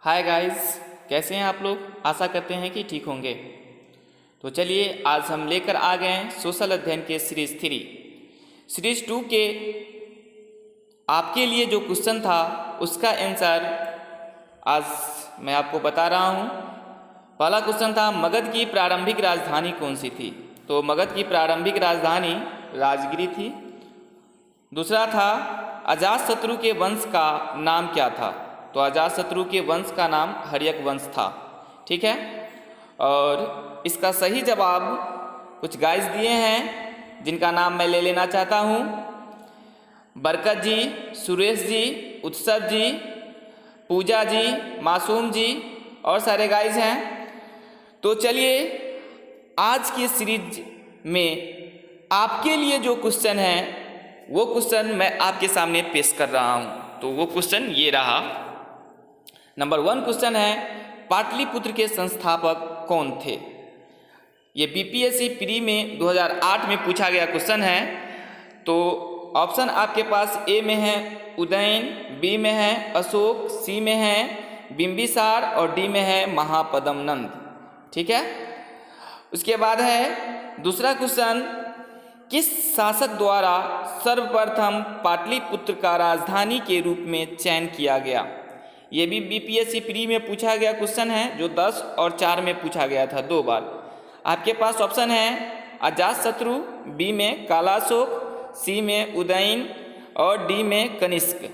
Hi guys, कैसे हैं आप लोग। आशा करते हैं कि ठीक होंगे। तो चलिए आज हम लेकर आ गए हैं सोशल अध्ययन के सीरीज 2 के आपके लिए जो क्वेश्चन था उसका आंसर आज मैं आपको बता रहा हूँ। पहला क्वेश्चन था मगध की प्रारंभिक राजधानी कौन सी थी। तो मगध की प्रारंभिक राजधानी राजगिरी थी। दूसरा था अजातशत्रु के वंश का नाम क्या था। तो अजातशत्रु के वंश का नाम हर्यक वंश था। ठीक है, और इसका सही जवाब कुछ गाइस दिए हैं जिनका नाम मैं ले लेना चाहता हूँ। बरकत जी, सुरेश जी, उत्सव जी, पूजा जी, मासूम जी और सारे गाइस हैं। तो चलिए आज की सीरीज में आपके लिए जो क्वेश्चन है वो क्वेश्चन मैं आपके सामने पेश कर रहा हूँ। तो वो क्वेश्चन ये रहा। नंबर 1 क्वेश्चन है पाटलिपुत्र के संस्थापक कौन थे। ये बीपीएससी प्री में 2008 में पूछा गया क्वेश्चन है। तो ऑप्शन आपके पास ए में है उदयन, बी में है अशोक, सी में है बिंबिसार और डी में है महापद्मनंद। ठीक है, उसके बाद है दूसरा क्वेश्चन किस शासक द्वारा सर्वप्रथम पाटलिपुत्र का राजधानी के रूप में चयन किया गया। ये भी बीपीएससी प्री में पूछा गया क्वेश्चन है जो 10 और 4 में पूछा गया था 2 बार। आपके पास ऑप्शन है अजातशत्रु, बी में कालाशोक, सी में उदयन और डी में कनिष्क।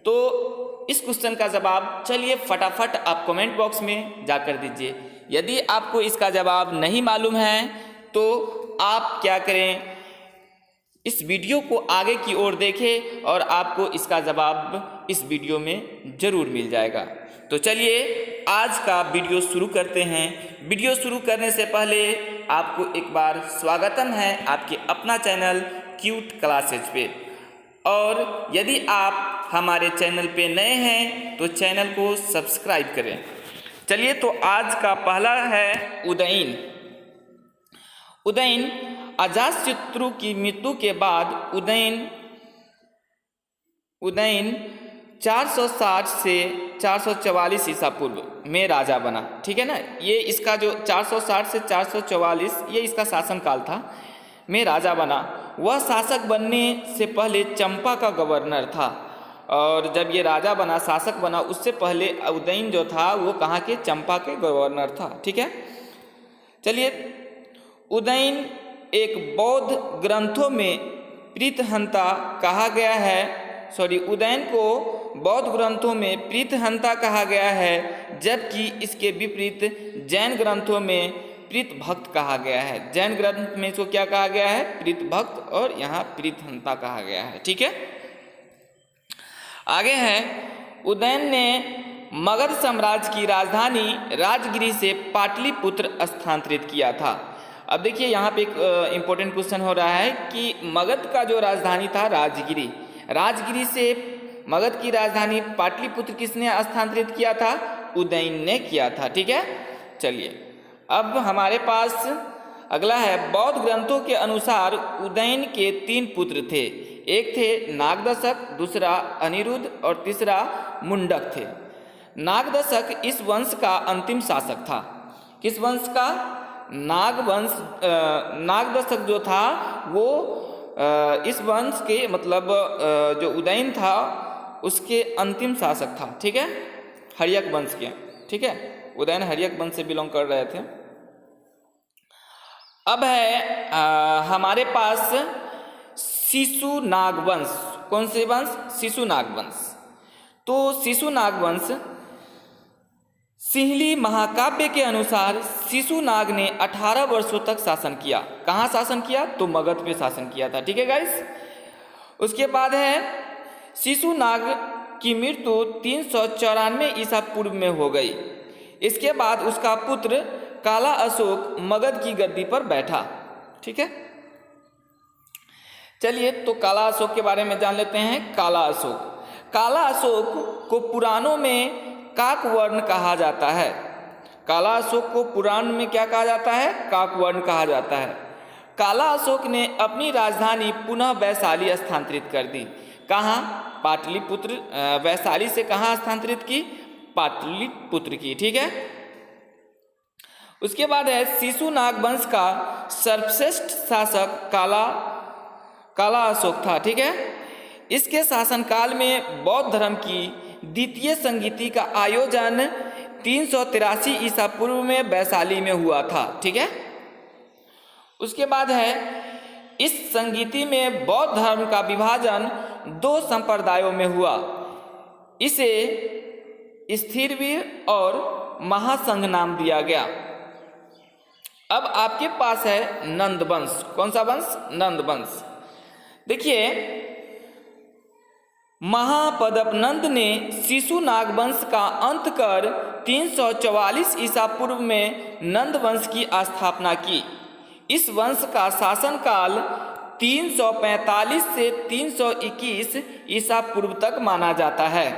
तो इस क्वेश्चन का जवाब चलिए फटाफट आप कमेंट बॉक्स में जाकर दीजिए। यदि आपको इसका जवाब नहीं मालूम है तो आप क्या करें, इस वीडियो को आगे की ओर देखें और आपको इसका जवाब इस वीडियो में ज़रूर मिल जाएगा। तो चलिए आज का वीडियो शुरू करते हैं। वीडियो शुरू करने से पहले आपको एक बार स्वागतम है आपके अपना चैनल क्यूट क्लासेज पे। और यदि आप हमारे चैनल पे नए हैं तो चैनल को सब्सक्राइब करें। चलिए तो आज का पहला है उदयन। अजातशत्रु की मृत्यु के बाद उदयन 460 से 444 ईसा पूर्व में राजा बना। ठीक है ना, ये इसका जो 460 से 444 ये इसका शासनकाल था में राजा बना। वह शासक बनने से पहले चंपा का गवर्नर था और जब ये राजा बना, शासक बना, उससे पहले उदयन जो था वो कहाँ के, चंपा के गवर्नर था। ठीक है, चलिए उदयन एक बौद्ध ग्रंथों में प्रीतहंता कहा गया है। उदयन को बौद्ध ग्रंथों में प्रीतहंता कहा गया है, जबकि इसके विपरीत जैन ग्रंथों में प्रीत भक्त कहा गया है। जैन ग्रंथ में इसको क्या कहा गया है, प्रीत भक्त, और यहाँ प्रीतहंता कहा गया है। ठीक है, आगे है उदयन ने मगध साम्राज्य की राजधानी राजगिरी से पाटलिपुत्र स्थानांतरित किया था। अब देखिए यहाँ पे एक इम्पोर्टेंट क्वेश्चन हो रहा है कि मगध का जो राजधानी था राजगिरी से मगध की राजधानी पाटलिपुत्र किसने स्थानांतरित किया था, उदयन ने किया था। ठीक है, चलिए अब हमारे पास अगला है बौद्ध ग्रंथों के अनुसार उदयन के 3 पुत्र थे। एक थे नागदशक, दूसरा अनिरुद्ध और तीसरा मुंडक थे। नागदशक इस वंश का अंतिम शासक था। किस वंश का, नागदशक जो था वो इस वंश के मतलब जो उदयन था उसके अंतिम शासक था। ठीक है, हर्यक वंश के। ठीक है, उदयन हर्यक वंश से बिलोंग कर रहे थे। अब है हमारे पास शिशुनाग वंश। कौन से वंश, शिशुनाग वंश। तो शिशुनाग वंश सिंहली महाकाव्य के अनुसार शिशुनाग ने 18 वर्षों तक शासन किया। कहाँ शासन किया, तो मगध पे शासन किया था। ठीक है गाइस, उसके बाद है शिशुनाग की मृत्यु 394 ईसा पूर्व में हो गई। इसके बाद उसका पुत्र काला अशोक मगध की गद्दी पर बैठा। ठीक है, चलिए तो काला अशोक के बारे में जान लेते हैं। काला अशोक को पुराणों में काकवर्ण कहा जाता है। काला अशोक को पुराण में क्या कहा जाता है, काकवर्ण कहा जाता है। काला अशोक ने अपनी राजधानी पुनः वैशाली स्थानांतरित कर दी। कहाँ, पाटलिपुत्र, वैशाली से कहाँ स्थानांतरित की, पाटलिपुत्र की। ठीक है, उसके बाद है शिशुनाग वंश का सर्वश्रेष्ठ शासक काला अशोक था। ठीक है, इसके शासनकाल में बौद्ध धर्म की द्वितीय संगीति का आयोजन 383 ईसा पूर्व में वैशाली में हुआ था। ठीक है, उसके बाद है इस संगीति में बौद्ध धर्म का विभाजन 2 संप्रदायों में हुआ। इसे स्थिरवीर और महासंघ नाम दिया गया। अब आपके पास है नंद वंश। कौन सा वंश? नंद वंश। देखिए, महापद्मनंद ने शिशुनाग वंश का अंत कर 344 ईसा पूर्व में नंद वंश की स्थापना की। इस वंश का शासनकाल 345 से 321 ईसा पूर्व तक माना जाता है।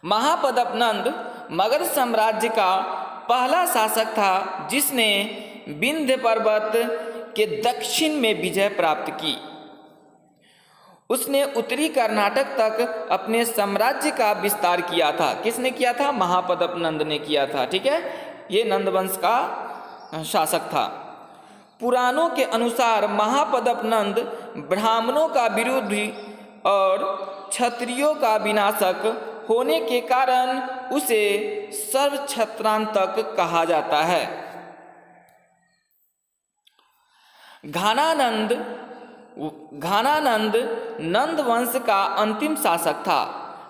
महापद्मनंद मगध साम्राज्य का पहला शासक था जिसने विंध्य पर्वत के दक्षिण में विजय प्राप्त की। उसने उत्तरी कर्नाटक तक अपने साम्राज्य का विस्तार किया था। किसने किया था? महापद्मनंद ने किया था। ठीक है, ये नंदवंश का शासक था। पुराणों के अनुसार महापद्मनंद ब्राह्मणों का विरोधी और क्षत्रियों का विनाशक होने के कारण उसे सर्वक्षत्रांतक कहा जाता है। घनानंद नंद वंश का अंतिम शासक था।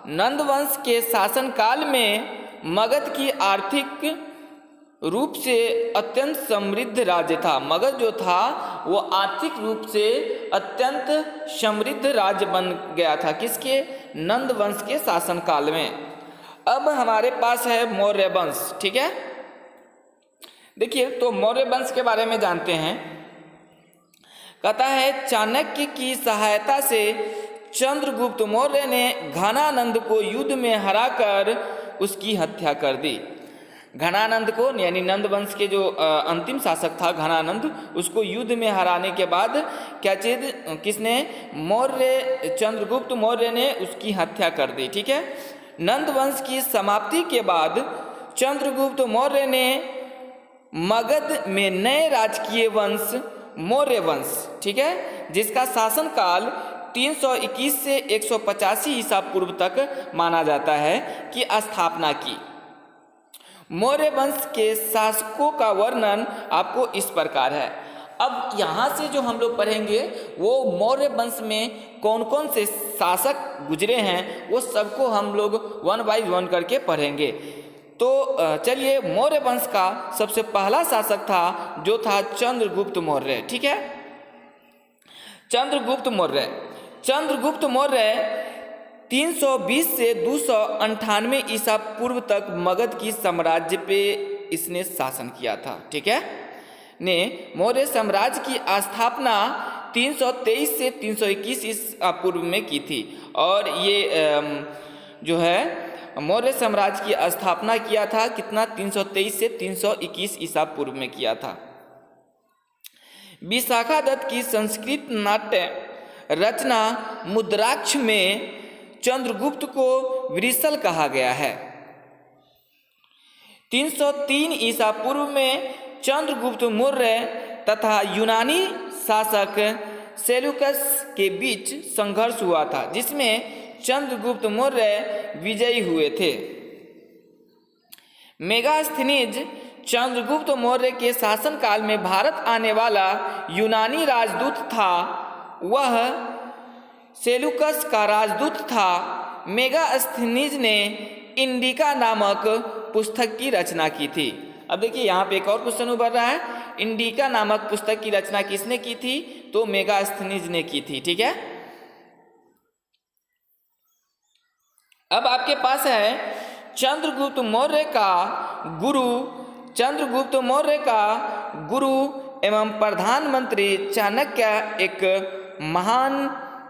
नंद वंश के शासनकाल में मगध की आर्थिक रूप से अत्यंत समृद्ध राज्य था। मगध जो था वो आर्थिक रूप से अत्यंत समृद्ध राज्य बन गया था। किसके? नंद वंश के शासनकाल में। अब हमारे पास है मौर्य वंश। ठीक है, देखिए, तो मौर्य वंश के बारे में जानते हैं। कहता है चाणक्य की सहायता से चंद्रगुप्त मौर्य ने घनानंद को युद्ध में हराकर उसकी हत्या कर दी। घनानंद को, यानी नंद वंश के जो अंतिम शासक था घनानंद, उसको युद्ध में हराने के बाद क्या चीज किसने? चंद्रगुप्त मौर्य ने उसकी हत्या कर दी। ठीक है, नंद वंश की समाप्ति के बाद चंद्रगुप्त मौर्य ने मगध में नए राजकीय वंश मौर्य वंश, ठीक है, जिसका शासनकाल 321 से 185 ईसा पूर्व तक माना जाता है, की स्थापना की। मौर्य वंश के शासकों का वर्णन आपको इस प्रकार है। अब यहाँ से जो हम लोग पढ़ेंगे वो मौर्य वंश में कौन कौन से शासक गुजरे हैं वो सबको हम लोग 1 बाय 1 करके पढ़ेंगे। तो चलिए, मौर्य वंश का सबसे पहला शासक था जो था चंद्रगुप्त मौर्य। ठीक है, चंद्रगुप्त मौर्य 320 से 298 ईसा पूर्व तक मगध की साम्राज्य पे इसने शासन किया था। ठीक है, ने मौर्य साम्राज्य की स्थापना 323 से 321 ईसा पूर्व में की थी। और ये जो है मौर्य साम्राज्य की स्थापना किया था कितना? 323 से 321 ईसा पूर्व में किया था। विशाखा दत्त की संस्कृत नाट्य रचना मुद्राक्ष में चंद्रगुप्त को वृषल कहा गया है। 303 ईसा पूर्व में चंद्रगुप्त मौर्य तथा यूनानी शासक सेल्यूकस के बीच संघर्ष हुआ था, जिसमें चंद्रगुप्त मौर्य विजयी हुए थे। मेगास्थनीज चंद्रगुप्त मौर्य के शासनकाल में भारत आने वाला यूनानी राजदूत था। वह सेल्यूकस का राजदूत था। मेगास्थनीज ने इंडिका नामक पुस्तक की रचना की थी। अब देखिए, यहाँ पे एक और क्वेश्चन उभर रहा है, इंडिका नामक पुस्तक की रचना किसने की थी? तो मेगास्थनीज ने की थी। ठीक है, अब आपके पास है चंद्रगुप्त मौर्य का गुरु एवं प्रधानमंत्री चाणक्य एक महान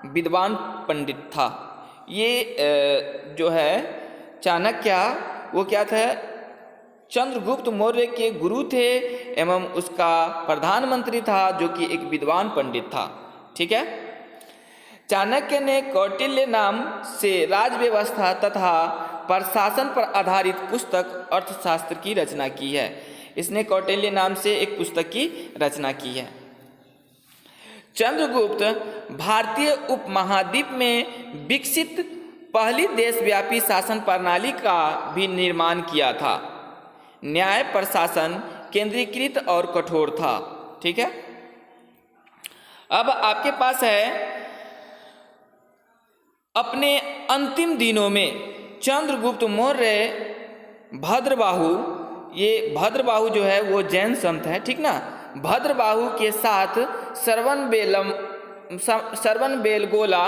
विद्वान पंडित था। ये जो है चाणक्य, वो क्या था? चंद्रगुप्त मौर्य के गुरु थे एवं उसका प्रधानमंत्री था, जो कि एक विद्वान पंडित था। ठीक है, चाणक्य ने कौटिल्य नाम से राज व्यवस्था तथा प्रशासन पर आधारित पुस्तक अर्थशास्त्र की रचना की है। इसने कौटिल्य नाम से एक पुस्तक की रचना की है। चंद्रगुप्त भारतीय उपमहाद्वीप में विकसित पहली देशव्यापी शासन प्रणाली का भी निर्माण किया था। न्याय प्रशासन केंद्रीकृत और कठोर था। ठीक है, अब आपके पास है अपने अंतिम दिनों में चंद्रगुप्त मौर्य भद्रबाहु, ये भद्रबाहु जो है वो जैन संत है, ठीक ना, भद्रबाहु के साथ सरवनबेलगोला,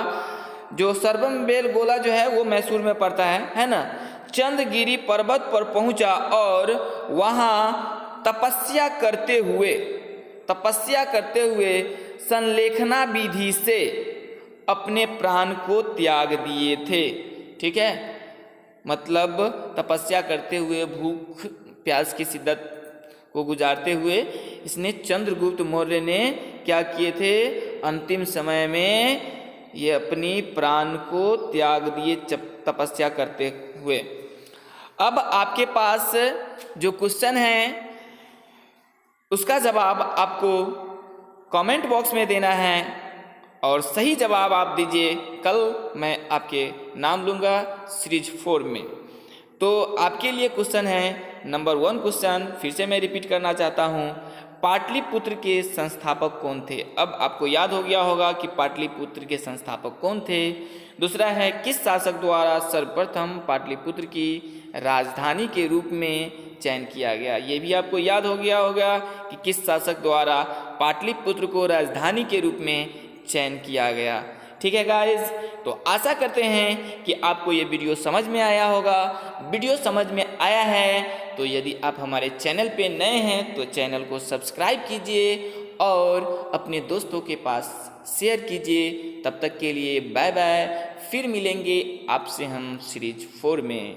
जो सरवनबेलगोला जो है वो मैसूर में पड़ता है ना, चंद्रगिरी पर्वत पर पहुंचा और वहाँ तपस्या करते हुए संलेखना विधि से अपने प्राण को त्याग दिए थे। ठीक है, मतलब तपस्या करते हुए, भूख प्यास की शिद्दत को गुजारते हुए इसने चंद्रगुप्त मौर्य ने क्या किए थे, अंतिम समय में ये अपनी प्राण को त्याग दिए तपस्या करते हुए। अब आपके पास जो क्वेश्चन है उसका जवाब आपको कमेंट बॉक्स में देना है और सही जवाब आप दीजिए। कल मैं आपके नाम लूँगा सीरीज 4 में। तो आपके लिए क्वेश्चन है नंबर 1 क्वेश्चन, फिर से मैं रिपीट करना चाहता हूँ, पाटलिपुत्र के संस्थापक कौन थे। अब आपको याद हो गया होगा कि पाटलिपुत्र के संस्थापक कौन थे। दूसरा है, किस शासक द्वारा सर्वप्रथम पाटलिपुत्र की राजधानी के रूप में चयन किया गया। ये भी आपको याद हो गया होगा कि किस शासक द्वारा पाटलिपुत्र को राजधानी के रूप में चयन किया गया। ठीक है गाइस, तो आशा करते हैं कि आपको ये वीडियो समझ में आया होगा। वीडियो समझ में आया है तो यदि आप हमारे चैनल पे नए हैं तो चैनल को सब्सक्राइब कीजिए और अपने दोस्तों के पास शेयर कीजिए। तब तक के लिए बाय बाय, फिर मिलेंगे आपसे हम सीरीज 4 में।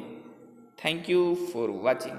Thank you for watching.